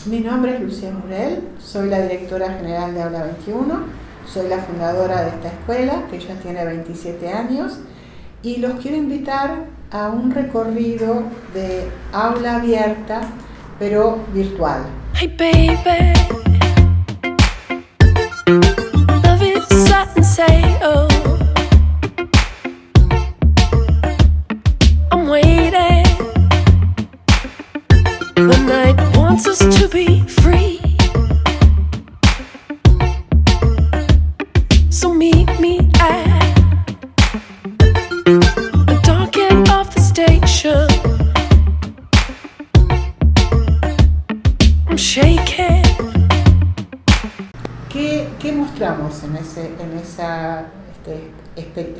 Mi nombre es Lucía Murel, soy la directora general de Aula 21, soy la fundadora de esta escuela que ya tiene 27 años y los quiero invitar a un recorrido de aula abierta pero virtual. Hey baby, love it, and say oh. I'm waiting. The night wants us to be free. So meet me at the dark end of the station. I'm shaking. ¿Qué mostramos en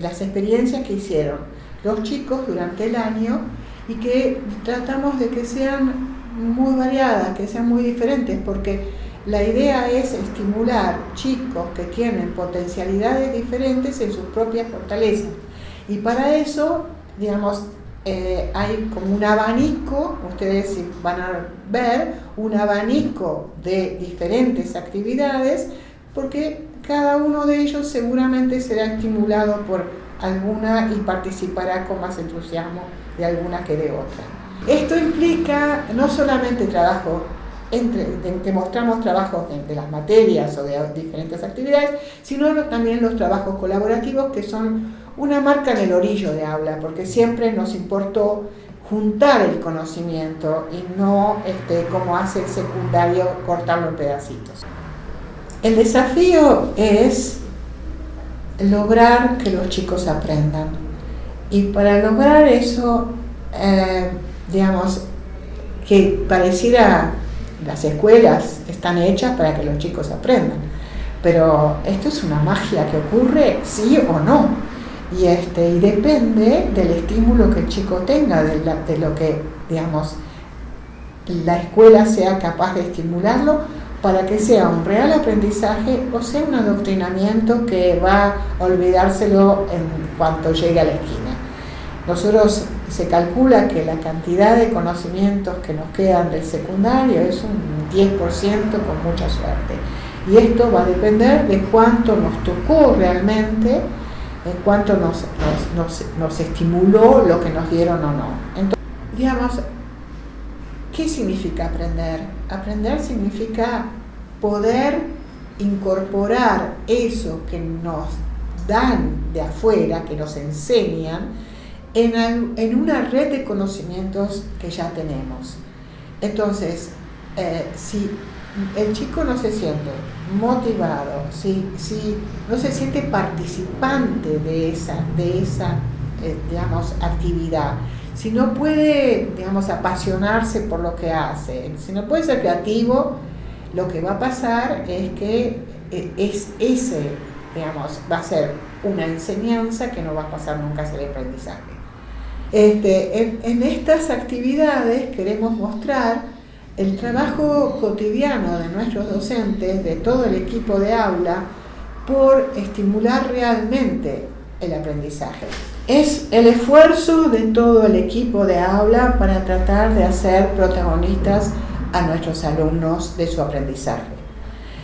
las experiencias que hicieron los chicos durante el año y que tratamos de que sean muy variadas, que sean muy diferentes, porque la idea es estimular chicos que tienen potencialidades diferentes en sus propias fortalezas. Y para eso, digamos, hay como un abanico, ustedes van a ver, un abanico de diferentes actividades, porque cada uno de ellos seguramente será estimulado por alguna y participará con más entusiasmo de alguna que de otra. Esto implica no solamente trabajo que mostramos trabajos de las materias o de diferentes actividades, sino también los trabajos colaborativos, que son una marca en el orillo de aula, porque siempre nos importó juntar el conocimiento y no, como hace el secundario, cortarlo en pedacitos. El desafío es lograr que los chicos aprendan, y para lograr eso, digamos, que pareciera las escuelas están hechas para que los chicos aprendan, pero esto es una magia que ocurre sí o no, y depende del estímulo que el chico tenga, de lo que, digamos, la escuela sea capaz de estimularlo para que sea un real aprendizaje o sea un adoctrinamiento que va a olvidárselo en cuanto llegue a la esquina. Nosotros, se calcula que la cantidad de conocimientos que nos quedan del secundario es un 10% con mucha suerte. Y esto va a depender de cuánto nos tocó realmente, de cuánto nos estimuló lo que nos dieron o no. Entonces, digamos, ¿qué significa aprender? Aprender significa poder incorporar eso que nos dan de afuera, que nos enseñan, en una red de conocimientos que ya tenemos. Entonces, si el chico no se siente motivado, si no se siente participante de esa digamos, actividad, si no puede, digamos, apasionarse por lo que hace, si no puede ser creativo, lo que va a pasar es que digamos, va a ser una enseñanza que no va a pasar nunca a ser aprendizaje. En estas actividades queremos mostrar el trabajo cotidiano de nuestros docentes, de todo el equipo de aula, por estimular realmente el aprendizaje. Es el esfuerzo de todo el equipo de aula para tratar de hacer protagonistas a nuestros alumnos de su aprendizaje.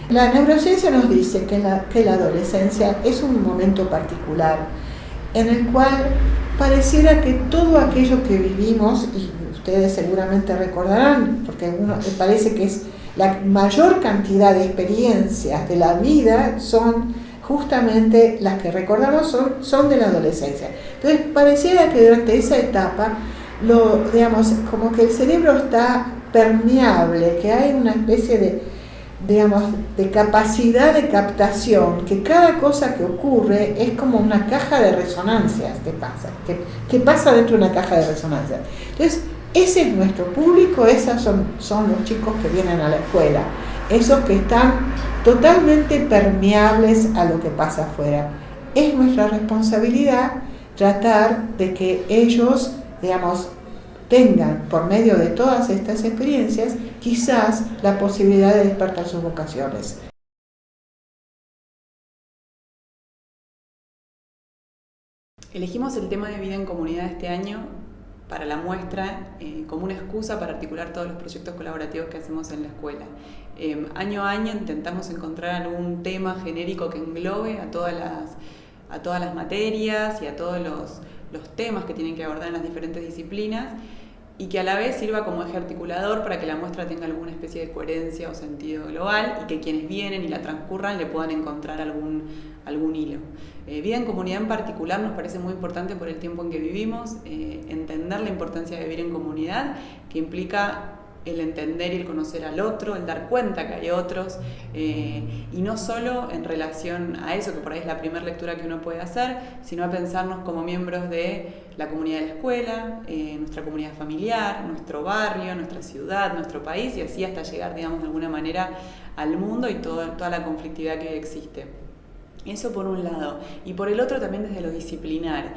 La neurociencia nos dice que la adolescencia es un momento particular en el cual pareciera que todo aquello que vivimos, y ustedes seguramente recordarán, porque parece que es la mayor cantidad de experiencias de la vida, son justamente las que recordamos, son de la adolescencia. Entonces pareciera que durante esa etapa, digamos, como que el cerebro está permeable, que hay una especie de capacidad de captación, que cada cosa que ocurre es como una caja de resonancias que pasa dentro de una caja de resonancias. Entonces, ese es nuestro público, esos son los chicos que vienen a la escuela, esos que están totalmente permeables a lo que pasa afuera. Es nuestra responsabilidad tratar de que ellos, digamos, tengan, por medio de todas estas experiencias, quizás la posibilidad de despertar sus vocaciones. Elegimos el tema de vida en comunidad este año para la muestra como una excusa para articular todos los proyectos colaborativos que hacemos en la escuela. Año a año intentamos encontrar algún tema genérico que englobe a todas las materias y a todos los temas que tienen que abordar en las diferentes disciplinas, y que a la vez sirva como eje articulador para que la muestra tenga alguna especie de coherencia o sentido global, y que quienes vienen y la transcurran le puedan encontrar algún hilo. Vida en comunidad en particular nos parece muy importante por el tiempo en que vivimos, entender la importancia de vivir en comunidad, que implica el entender y el conocer al otro, el dar cuenta que hay otros, y no solo en relación a eso, que por ahí es la primera lectura que uno puede hacer, sino a pensarnos como miembros de la comunidad de la escuela, nuestra comunidad familiar, nuestro barrio, nuestra ciudad, nuestro país, y así hasta llegar, digamos, de alguna manera al mundo y toda la conflictividad que hoy existe. Eso por un lado. Y por el otro también desde lo disciplinar.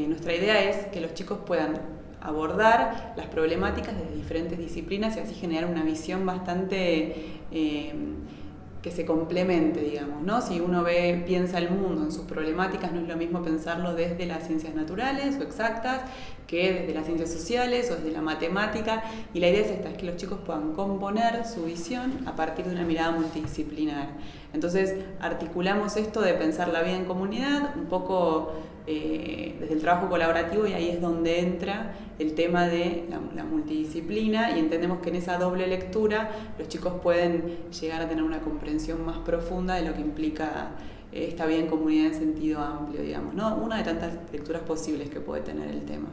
Nuestra idea es que los chicos puedan abordar las problemáticas desde diferentes disciplinas y así generar una visión bastante que se complemente, digamos, ¿no? Si uno piensa el mundo en sus problemáticas, no es lo mismo pensarlo desde las ciencias naturales o exactas que desde las ciencias sociales o desde la matemática, y la idea es esta, es que los chicos puedan componer su visión a partir de una mirada multidisciplinar. Entonces articulamos esto de pensar la vida en comunidad un poco desde el trabajo colaborativo, y ahí es donde entra el tema de la multidisciplina, y entendemos que en esa doble lectura los chicos pueden llegar a tener una comprensión más profunda de lo que implica esta vida en comunidad en sentido amplio, digamos, ¿no? Una de tantas lecturas posibles que puede tener el tema,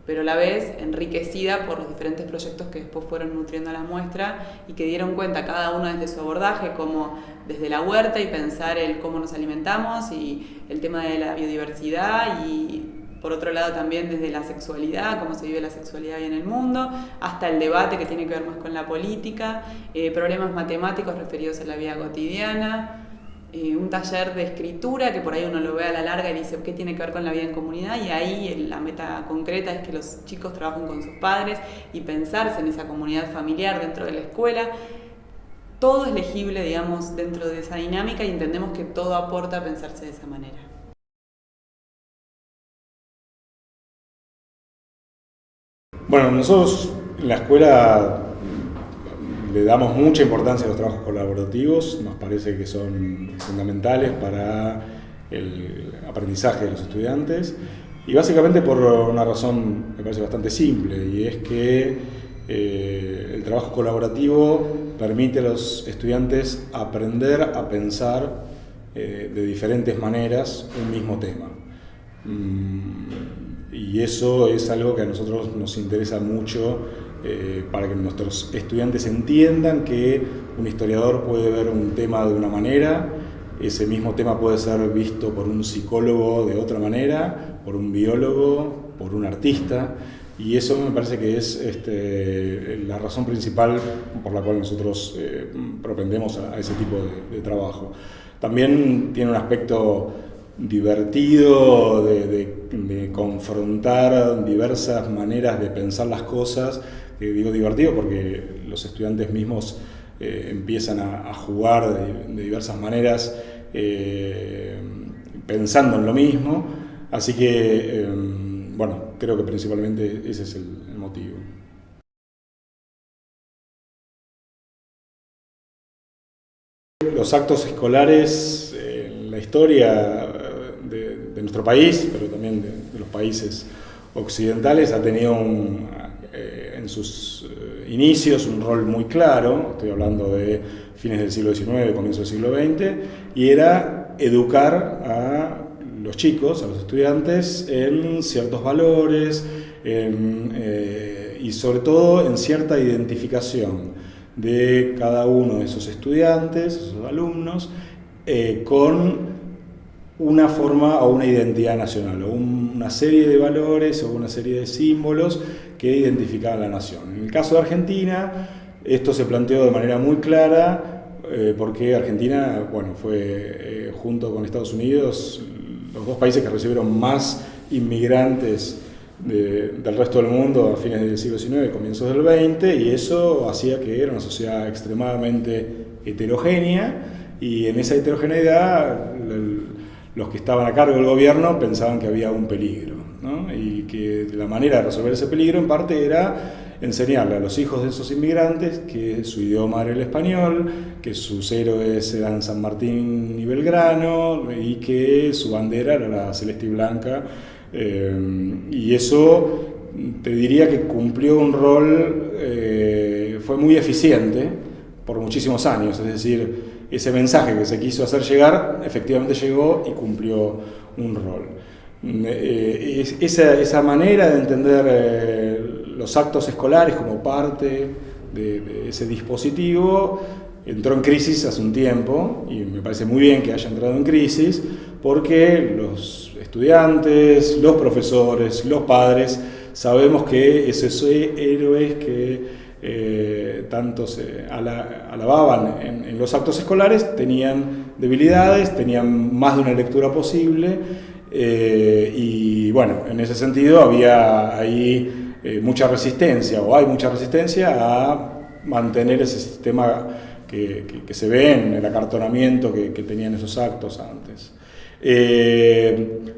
pero a la vez enriquecida por los diferentes proyectos que después fueron nutriendo a la muestra y que dieron cuenta cada uno desde su abordaje, como desde la huerta y pensar el cómo nos alimentamos y el tema de la biodiversidad, y por otro lado también desde la sexualidad, cómo se vive la sexualidad hoy en el mundo, hasta el debate que tiene que ver más con la política, problemas matemáticos referidos a la vida cotidiana, un taller de escritura que por ahí uno lo ve a la larga y dice ¿qué tiene que ver con la vida en comunidad? Y ahí la meta concreta es que los chicos trabajen con sus padres y pensarse en esa comunidad familiar dentro de la escuela. Todo es legible, digamos, dentro de esa dinámica, y entendemos que todo aporta a pensarse de esa manera. Bueno, nosotros en la escuela le damos mucha importancia a los trabajos colaborativos, nos parece que son fundamentales para el aprendizaje de los estudiantes, y básicamente por una razón me parece bastante simple, y es que el trabajo colaborativo permite a los estudiantes aprender a pensar de diferentes maneras un mismo tema. Y eso es algo que a nosotros nos interesa mucho, para que nuestros estudiantes entiendan que un historiador puede ver un tema de una manera, ese mismo tema puede ser visto por un psicólogo de otra manera, por un biólogo, por un artista, y eso me parece que es la razón principal por la cual nosotros propendemos a ese tipo de trabajo. También tiene un aspecto divertido de confrontar diversas maneras de pensar las cosas. Digo divertido porque los estudiantes mismos empiezan a jugar de diversas maneras pensando en lo mismo, así que bueno, creo que principalmente ese es el motivo. Los actos escolares en la historia de nuestro país, pero también de los países occidentales, ha tenido en sus inicios un rol muy claro, estoy hablando de fines del siglo XIX, comienzo del siglo XX, y era educar a los chicos, a los estudiantes, en ciertos valores y sobre todo en cierta identificación de cada uno de esos estudiantes, esos alumnos, con una forma o una identidad nacional, o una serie de valores o una serie de símbolos que identificaban la nación. En el caso de Argentina, esto se planteó de manera muy clara, porque Argentina, bueno, fue junto con Estados Unidos los dos países que recibieron más inmigrantes del resto del mundo a fines del siglo XIX, comienzos del XX, y eso hacía que era una sociedad extremadamente heterogénea, y en esa heterogeneidad los que estaban a cargo del gobierno pensaban que había un peligro, ¿no? Y y que la manera de resolver ese peligro en parte era enseñarle a los hijos de esos inmigrantes que su idioma era el español, que sus héroes eran San Martín y Belgrano y que su bandera era la celeste y blanca, y eso te diría que cumplió un rol, fue muy eficiente por muchísimos años, es decir, ese mensaje que se quiso hacer llegar efectivamente llegó y cumplió un rol. Esa manera de entender los actos escolares como parte de ese dispositivo entró en crisis hace un tiempo, y me parece muy bien que haya entrado en crisis, porque los estudiantes, los profesores, los padres, sabemos que esos héroes que tanto se alababan en los actos escolares tenían debilidades, tenían más de una lectura posible, y bueno, en ese sentido había ahí mucha resistencia, o hay mucha resistencia a mantener ese sistema que se ve en el acartonamiento que tenían esos actos antes.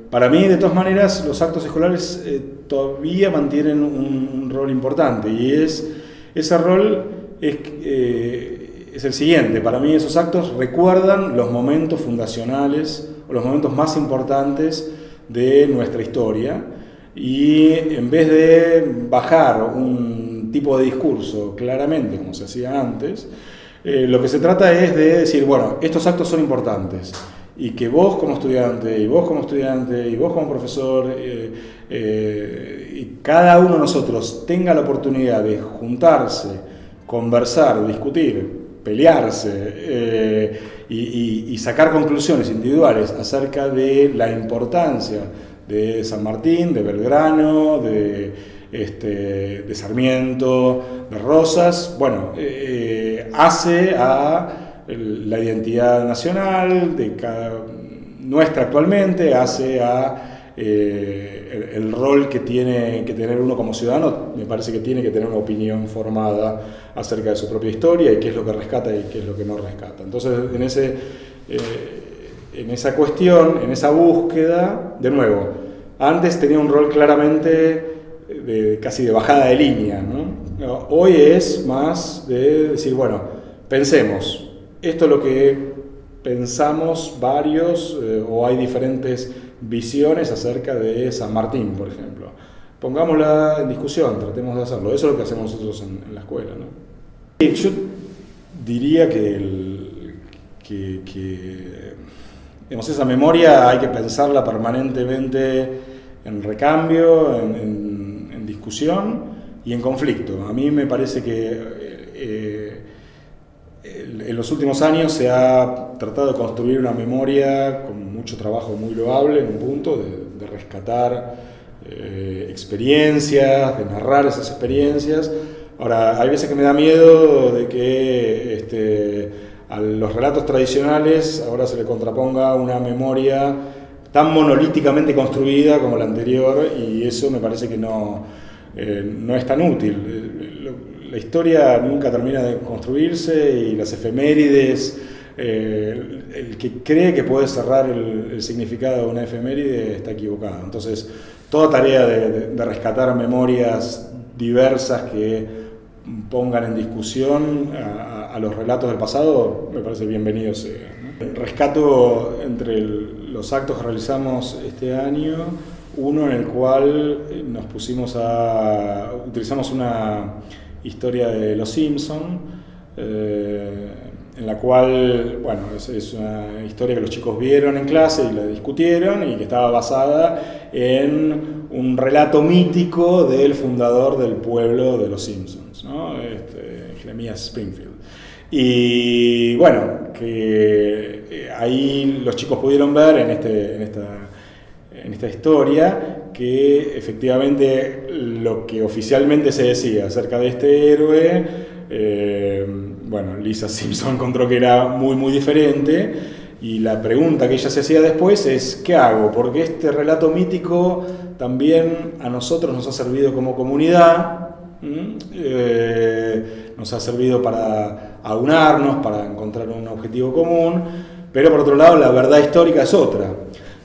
Para mí, de todas maneras, los actos escolares todavía mantienen un rol importante, y ese rol es el siguiente. Para mí esos actos recuerdan los momentos fundacionales o los momentos más importantes de nuestra historia, y en vez de bajar un tipo de discurso claramente como se hacía antes, lo que se trata es de decir, bueno, estos actos son importantes, y que vos como estudiante, y vos como estudiante, y vos como profesor, y cada uno de nosotros tenga la oportunidad de juntarse, conversar, discutir, pelearse, y sacar conclusiones individuales acerca de la importancia de San Martín, de Belgrano, de Sarmiento, de Rosas. Bueno, hace a la identidad nacional de nuestra actualmente, hace a el rol que tiene que tener uno como ciudadano. Me parece que tiene que tener una opinión formada acerca de su propia historia y qué es lo que rescata y qué es lo que no rescata. Entonces, en esa cuestión, en esa búsqueda, de nuevo, antes tenía un rol claramente casi de bajada de línea, ¿no? Hoy es más de decir, bueno, pensemos, esto es lo que pensamos varios, o hay diferentes visiones acerca de San Martín, por ejemplo. Pongámosla en discusión, tratemos de hacerlo. Eso es lo que hacemos nosotros en la escuela, ¿no? Yo diría que digamos, esa memoria hay que pensarla permanentemente en recambio, en discusión y en conflicto. A mí me parece que en los últimos años se ha tratado de construir una memoria con mucho trabajo muy loable en un punto, de rescatar experiencias, de narrar esas experiencias. Ahora, hay veces que me da miedo de que a los relatos tradicionales ahora se le contraponga una memoria tan monolíticamente construida como la anterior, y eso me parece que no es tan útil. La historia nunca termina de construirse, y las efemérides, el que cree que puede cerrar el significado de una efeméride está equivocado. Entonces, toda tarea de rescatar memorias diversas que pongan en discusión a los relatos del pasado, me parece bienvenido sea, ¿no? Rescato entre los actos que realizamos este año, uno en el cual utilizamos una historia de Los Simpson, en la cual, bueno, es una historia que los chicos vieron en clase y la discutieron, y que estaba basada en un relato mítico del fundador del pueblo de Los Simpsons, ¿no? Jeremías Springfield. Y bueno, que ahí los chicos pudieron ver en esta historia que efectivamente lo que oficialmente se decía acerca de este héroe, bueno, Lisa Simpson encontró que era muy muy diferente, y la pregunta que ella se hacía después es ¿qué hago? Porque este relato mítico también a nosotros nos ha servido como comunidad, nos ha servido para aunarnos, para encontrar un objetivo común, pero por otro lado la verdad histórica es otra.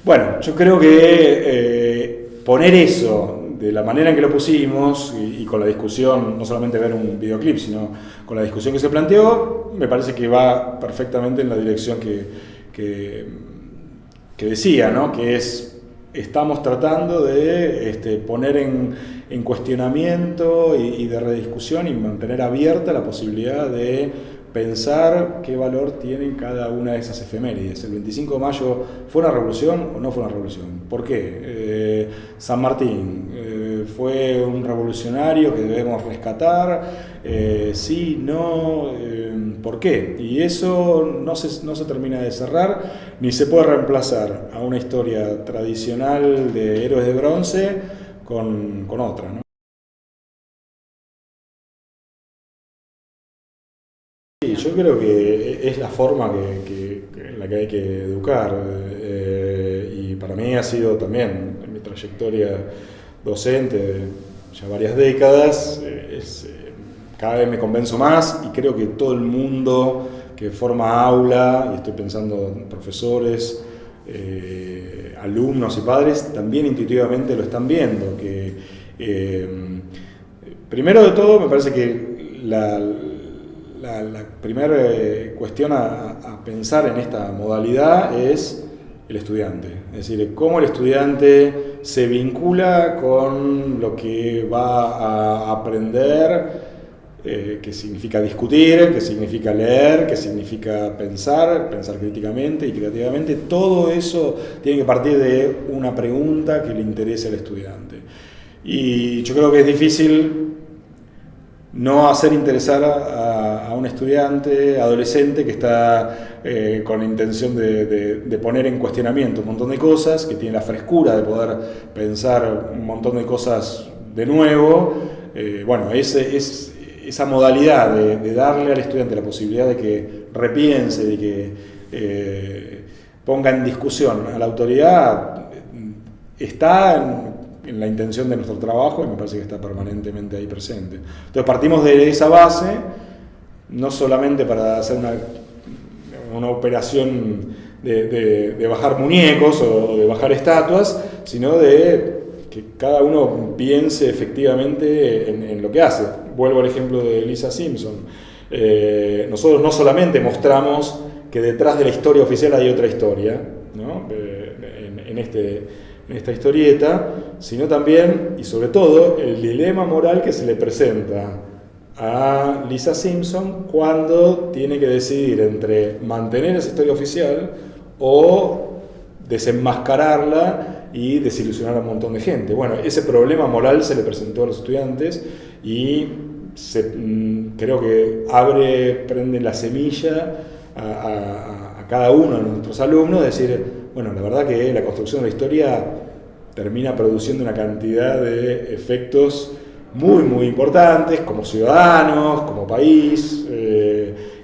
Bueno, yo creo que poner eso de la manera en que lo pusimos y con la discusión, no solamente ver un videoclip, sino con la discusión que se planteó, me parece que va perfectamente en la dirección que decía, ¿no? Que estamos tratando de poner en cuestionamiento y de rediscusión y mantener abierta la posibilidad de pensar qué valor tienen cada una de esas efemérides. ¿El 25 de mayo fue una revolución o no fue una revolución? ¿Por qué? San Martín fue un revolucionario que debemos rescatar, sí, no, ¿por qué? Y eso no se termina de cerrar, ni se puede reemplazar a una historia tradicional de héroes de bronce con otra, ¿no? Sí, yo creo que es la forma en la que hay que educar, y para mí ha sido también en mi trayectoria docente de ya varias décadas, cada vez me convenzo más y creo que todo el mundo que forma aula, y estoy pensando en profesores, alumnos y padres, también intuitivamente lo están viendo, que primero de todo me parece que la primera cuestión a pensar en esta modalidad es el estudiante. Es decir, cómo el estudiante se vincula con lo que va a aprender, qué significa discutir, qué significa leer, qué significa pensar críticamente y creativamente. Todo eso tiene que partir de una pregunta que le interese al estudiante. Y yo creo que es difícil no hacer interesar a un estudiante, adolescente, que está con intención de poner en cuestionamiento un montón de cosas, que tiene la frescura de poder pensar un montón de cosas de nuevo. Bueno, esa modalidad de darle al estudiante la posibilidad de que repiense, de que ponga en discusión a la autoridad, está en la intención de nuestro trabajo y me parece que está permanentemente ahí presente. Entonces partimos de esa base, no solamente para hacer una operación de bajar muñecos o de bajar estatuas, sino de que cada uno piense efectivamente en lo que hace. Vuelvo al ejemplo de Lisa Simpson. Nosotros no solamente mostramos que detrás de la historia oficial hay otra historia, ¿no? en esta historieta, sino también, y sobre todo, el dilema moral que se le presenta a Lisa Simpson cuando tiene que decidir entre mantener esa historia oficial o desenmascararla y desilusionar a un montón de gente. Bueno, ese problema moral se le presentó a los estudiantes y creo que prende la semilla a cada uno de nuestros alumnos, de decir, bueno, la verdad que la construcción de la historia termina produciendo una cantidad de efectos muy, muy importantes como ciudadanos, como país,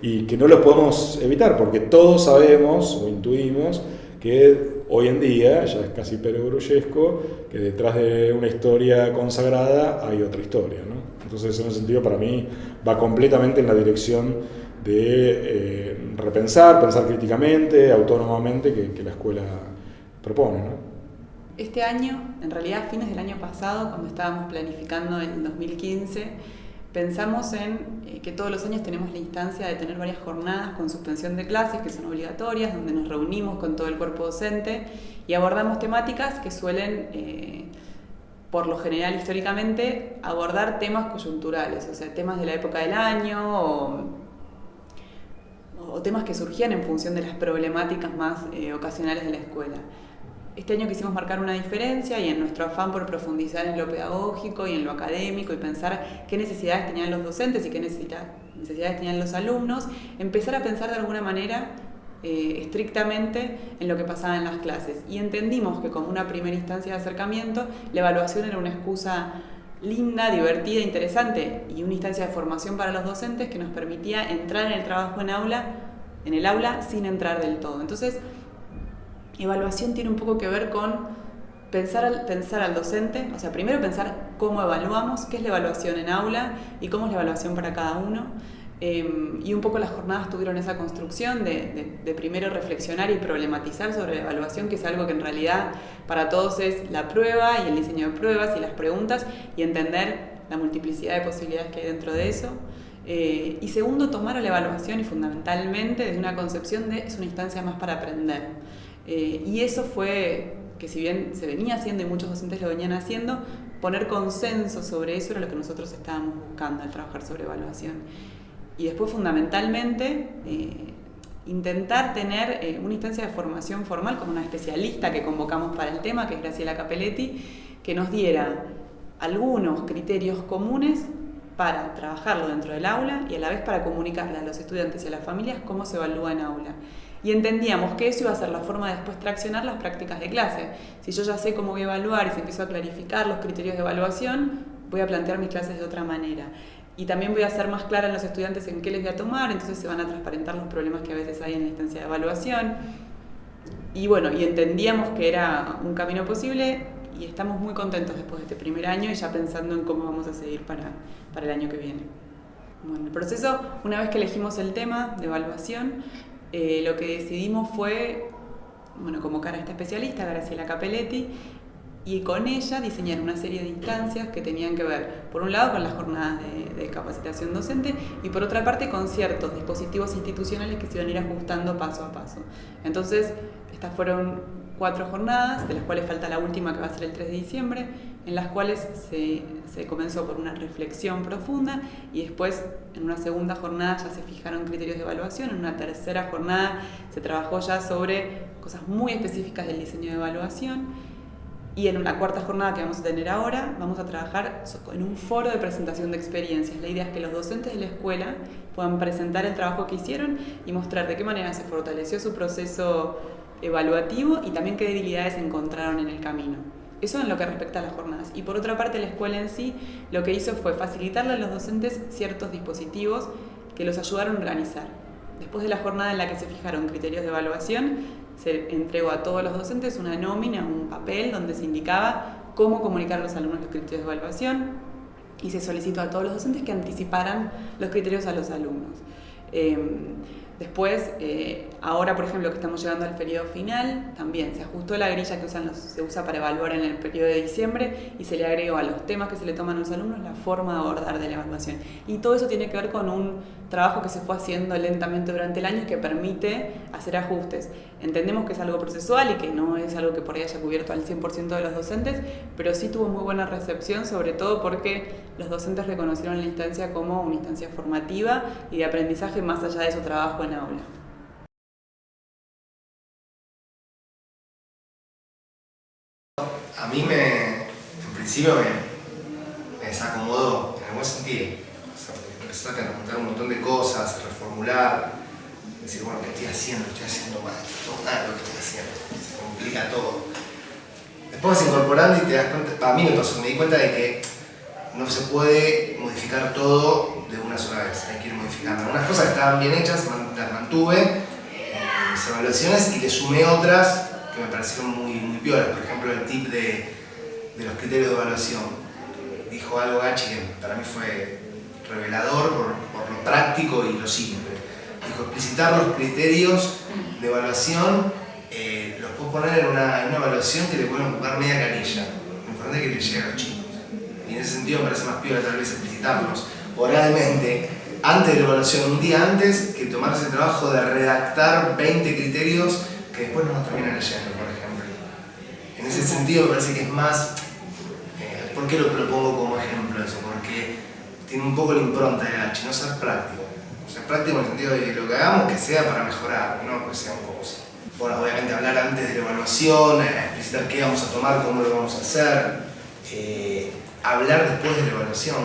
y que no los podemos evitar, porque todos sabemos o intuimos que hoy en día, ya es casi perogrullesco, que detrás de una historia consagrada hay otra historia, ¿no? Entonces, en ese sentido, para mí, va completamente en la dirección de pensar críticamente, autónomamente, que la escuela propone, ¿no? Este año, en realidad a fines del año pasado, cuando estábamos planificando en 2015, pensamos en que todos los años tenemos la instancia de tener varias jornadas con suspensión de clases que son obligatorias, donde nos reunimos con todo el cuerpo docente y abordamos temáticas que suelen, por lo general históricamente, abordar temas coyunturales, o sea, temas de la época del año o temas que surgían en función de las problemáticas más ocasionales de la escuela. Este año quisimos marcar una diferencia y en nuestro afán por profundizar en lo pedagógico y en lo académico y pensar qué necesidades tenían los docentes y qué necesidades tenían los alumnos, empezar a pensar de alguna manera estrictamente en lo que pasaba en las clases. Y entendimos que como una primera instancia de acercamiento, la evaluación era una excusa linda, divertida, interesante y una instancia de formación para los docentes que nos permitía entrar en el trabajo en el aula sin entrar del todo. Entonces, evaluación tiene un poco que ver con pensar al docente, o sea, primero pensar cómo evaluamos, qué es la evaluación en aula y cómo es la evaluación para cada uno. Y un poco las jornadas tuvieron esa construcción de primero reflexionar y problematizar sobre la evaluación, que es algo que en realidad para todos es la prueba y el diseño de pruebas y las preguntas, y entender la multiplicidad de posibilidades que hay dentro de eso. Y segundo, tomar a la evaluación y fundamentalmente desde una concepción de es una instancia más para aprender. Y eso fue, que si bien se venía haciendo y muchos docentes lo venían haciendo, poner consenso sobre eso era lo que nosotros estábamos buscando al trabajar sobre evaluación. Y después fundamentalmente intentar tener una instancia de formación formal con una especialista que convocamos para el tema, que es Graciela Capelletti, que nos diera algunos criterios comunes para trabajarlo dentro del aula y a la vez para comunicarle a los estudiantes y a las familias cómo se evalúa en aula. Y entendíamos que eso iba a ser la forma de después traccionar las prácticas de clase. Si yo ya sé cómo voy a evaluar y si empiezo a clarificar los criterios de evaluación, voy a plantear mis clases de otra manera. Y también voy a ser más clara en los estudiantes en qué les voy a tomar, entonces se van a transparentar los problemas que a veces hay en la instancia de evaluación. Y bueno, y entendíamos que era un camino posible y estamos muy contentos después de este primer año y ya pensando en cómo vamos a seguir para el año que viene. Bueno, el proceso, una vez que elegimos el tema de evaluación, lo que decidimos fue convocar a esta especialista, Graciela Capelletti, y con ella diseñar una serie de instancias que tenían que ver, por un lado, con las jornadas de capacitación docente y por otra parte con ciertos dispositivos institucionales que se iban a ir ajustando paso a paso. Entonces, estas fueron 4 jornadas, de las cuales falta la última que va a ser el 3 de diciembre, en las cuales se comenzó por una reflexión profunda y después en una segunda jornada ya se fijaron criterios de evaluación, en una tercera jornada se trabajó ya sobre cosas muy específicas del diseño de evaluación. Y en la cuarta jornada que vamos a tener ahora, vamos a trabajar en un foro de presentación de experiencias. La idea es que los docentes de la escuela puedan presentar el trabajo que hicieron y mostrar de qué manera se fortaleció su proceso evaluativo y también qué debilidades encontraron en el camino. Eso en lo que respecta a las jornadas. Y por otra parte, la escuela en sí lo que hizo fue facilitarle a los docentes ciertos dispositivos que los ayudaron a organizar. Después de la jornada en la que se fijaron criterios de evaluación, se entregó a todos los docentes una nómina, un papel donde se indicaba cómo comunicar a los alumnos los criterios de evaluación y se solicitó a todos los docentes que anticiparan los criterios a los alumnos. Después, ahora por ejemplo que estamos llegando al periodo final, también se ajustó la grilla que se usa para evaluar en el periodo de diciembre y se le agregó a los temas que se le toman a los alumnos la forma de abordar de la evaluación. Y todo eso tiene que ver con un trabajo que se fue haciendo lentamente durante el año y que permite hacer ajustes. Entendemos que es algo procesual y que no es algo que por ahí haya cubierto al 100% de los docentes, pero sí tuvo muy buena recepción, sobre todo porque los docentes reconocieron la instancia como una instancia formativa y de aprendizaje más allá de su trabajo en aula. A mí en principio me desacomodó, en el buen sentido. O sea, empezar a preguntar un montón de cosas, reformular, decir, bueno, ¿qué estoy haciendo? Estoy haciendo mal, todo mal lo que estoy haciendo, se complica todo. Después vas incorporando y te das cuenta, para mí me di cuenta de que no se puede modificar todo de una sola vez, hay que ir modificando. Algunas cosas estaban bien hechas, las mantuve en mis evaluaciones y le sumé otras que me parecieron muy piolas. Por ejemplo, el tip de los criterios de evaluación. Dijo algo Gachi que para mí fue revelador por lo práctico y lo simple. Dijo, explicitar los criterios de evaluación, los puedo poner en una evaluación que le pueden ocupar media canilla. Lo importante es que le llegue a los chicos. Y en ese sentido me parece más piola tal vez explicitarlos oralmente antes de la evaluación, un día antes, que tomarse el trabajo de redactar 20 criterios que después no nos terminan leyendo, por ejemplo. En ese sentido me parece que es más, ¿por qué lo propongo como ejemplo eso? Porque tiene un poco la impronta de Gachi, no ser práctico. O sea, práctico en el sentido de que lo que hagamos que sea para mejorar, no que sea un poco así. Bueno, obviamente hablar antes de la evaluación, explicitar qué vamos a tomar, cómo lo vamos a hacer, hablar después de la evaluación,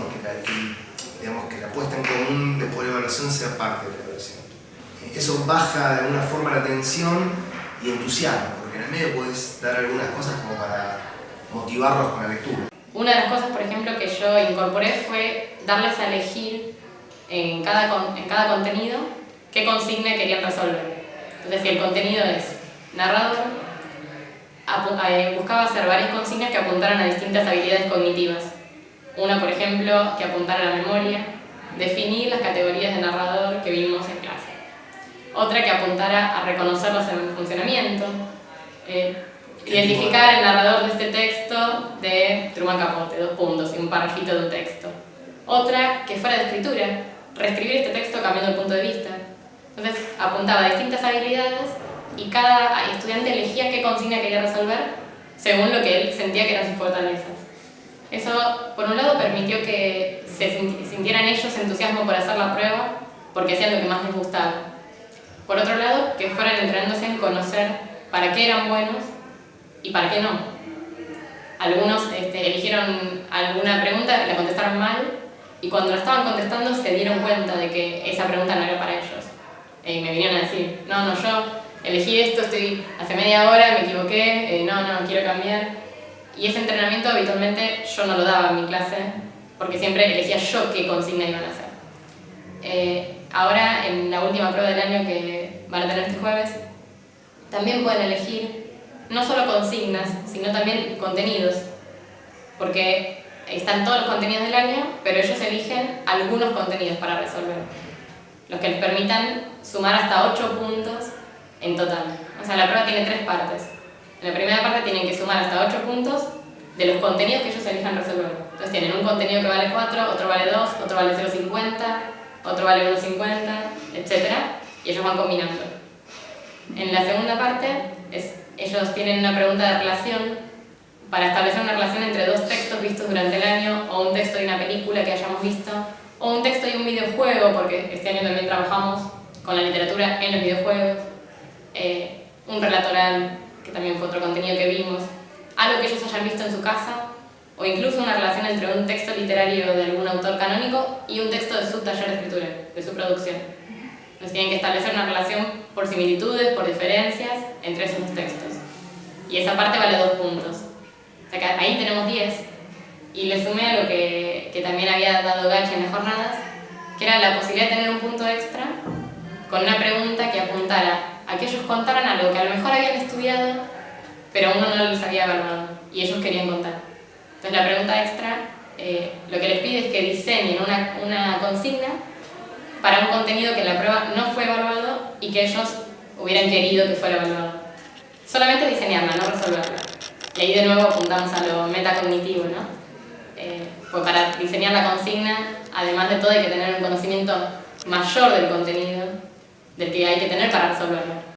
que la puesta en común después de la evaluación sea parte de la evaluación. Eso baja de alguna forma la tensión y entusiasmo, porque en el medio puedes dar algunas cosas como para motivarlos con la lectura. Una de las cosas, por ejemplo, que yo incorporé fue darles a elegir en cada contenido qué consigna querían resolver. Entonces, si el contenido es narrador, buscaba hacer varias consignas que apuntaran a distintas habilidades cognitivas. Una, por ejemplo, que apuntara a la memoria, definir las categorías de narrador que vimos en clase. Otra que apuntara a reconocerlos en el funcionamiento, identificar el narrador de este texto de Truman Capote, 2 puntos y un parrafito de un texto. Otra que fuera de escritura, reescribir este texto cambiando el punto de vista. Entonces apuntaba a distintas habilidades y cada estudiante elegía qué consigna quería resolver según lo que él sentía que eran sus fortalezas. Eso, por un lado, permitió que se sintieran ellos entusiasmo por hacer la prueba porque hacían lo que más les gustaba. Por otro lado, que fueran entrenándose en conocer para qué eran buenos y para qué no. Algunos eligieron alguna pregunta, la contestaron mal y cuando la estaban contestando se dieron cuenta de que esa pregunta no era para ellos. Y me vinieron a decir, no, yo elegí esto, estoy hace media hora, me equivoqué, no, quiero cambiar. Y ese entrenamiento habitualmente yo no lo daba en mi clase, porque siempre elegía yo qué consigna iban a hacer. Ahora, en la última prueba del año que van a tener este jueves, también pueden elegir no solo consignas, sino también contenidos, porque están todos los contenidos del año, pero ellos eligen algunos contenidos para resolver, los que les permitan sumar hasta 8 puntos en total. O sea, la prueba tiene 3 partes. En la primera parte tienen que sumar hasta 8 puntos de los contenidos que ellos elijan resolver. Entonces tienen un contenido que vale 4, otro vale 2, otro vale 0,50, otro vale 1,50, etc. Y ellos van combinando. En la segunda parte, ellos tienen una pregunta de relación para establecer una relación entre 2 textos vistos durante el año, o un texto de una película que hayamos visto, o un texto de un videojuego, porque este año también trabajamos con la literatura en los videojuegos, un relato oral, que también fue otro contenido que vimos, algo que ellos hayan visto en su casa, o incluso una relación entre un texto literario de algún autor canónico y un texto de su taller de escritura, de su producción. Entonces tienen que establecer una relación por similitudes, por diferencias entre esos 2 textos. Y esa parte vale 2 puntos. O sea que ahí tenemos 10. Y le sumé a lo que también había dado Gachi en las jornadas, que era la posibilidad de tener un punto extra con una pregunta que apuntara a que ellos contaran algo que a lo mejor habían estudiado, pero uno no les había evaluado y ellos querían contar. Entonces la pregunta extra lo que les pide es que diseñen una consigna para un contenido que en la prueba no fue evaluado y que ellos hubieran querido que fuera evaluado. Solamente diseñarla, no resolverla. Y ahí de nuevo apuntamos a lo metacognitivo, ¿no? Pues para diseñar la consigna, además de todo, hay que tener un conocimiento mayor del contenido del que hay que tener para resolverlo.